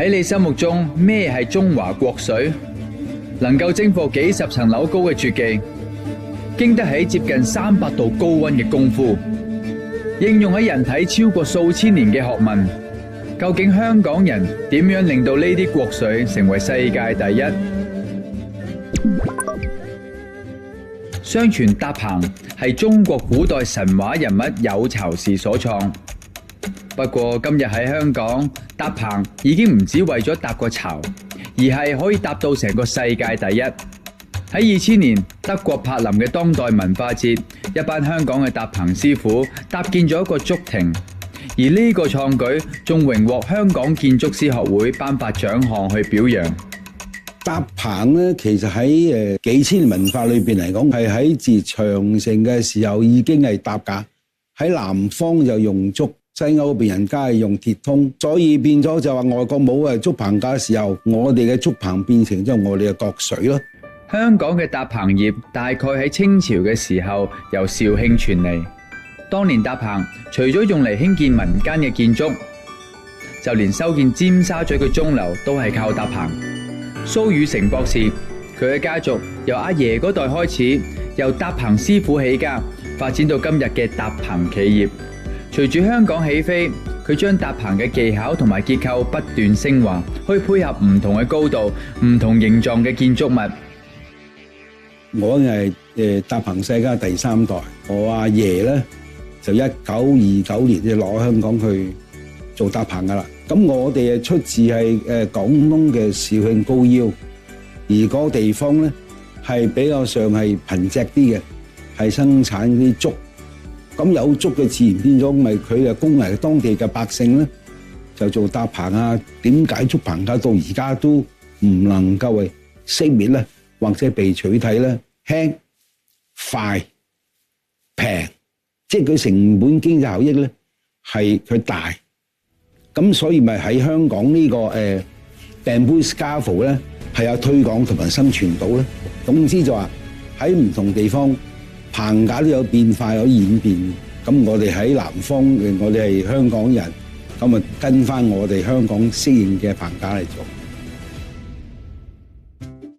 喺你心目中咩係中華國粹？能夠征服幾十層樓高嘅絕技，經得起接近300度高溫嘅功夫，應用喺人體超過數千年嘅學問，究竟香港人點樣令到呢啲國粹成為世界第一？相傳搭棚係中國古代神話人物有巢氏所創，不過今日喺香港搭棚已經唔止為咗搭個巢，而係可以搭到成個世界第一。喺2000年德國柏林嘅當代文化節，一班香港嘅搭棚師傅搭建咗一個竹亭，而呢個創舉仲榮獲香港建築師學會頒發獎項去表揚。搭棚咧，其實喺幾千年文化裏邊嚟講，係喺自長城嘅時候已經係搭架。喺南方就用竹，西歐邊人家係用鐵通，所以變咗就話外國冇竹棚架嘅時候，我哋嘅竹棚變成咗我哋嘅國粹咯。香港嘅搭棚業大概喺清朝嘅時候由肇慶傳嚟。當年搭棚除咗用嚟興建民間嘅建築，就連修建尖沙咀嘅鐘樓都係靠搭棚。蘇宇成博士，佢嘅家族由阿爺嗰代開始，由搭棚師傅起家，發展到今日嘅搭棚企業。隨住香港起飛，佢將搭棚嘅技巧同埋結構不斷升華，去配合唔同嘅高度、唔同形狀嘅建築物。我係搭棚世家第3代，我阿爺咧就1929年就攞香港去做搭棚噶啦。咁我哋係出自係廣東嘅肇慶高腰，而嗰個地方咧係比較上係貧瘠啲嘅，係生產啲竹。咁有竹嘅自然變咗，咪佢就供嚟當地嘅百姓咧，就做搭棚啊。點解竹棚架到而家都唔能夠係熄滅咧，或者被取締咧？輕、快、平，即係佢成本經濟效益咧係佢大。咁所以咪喺香港呢個bamboo scaffold 咧係有推廣同埋生存到咧。總之就話喺唔同地方棚架都有變化有演變。咁我哋喺南方，我哋係香港人，咁啊跟翻我哋香港適應嘅棚架嚟做。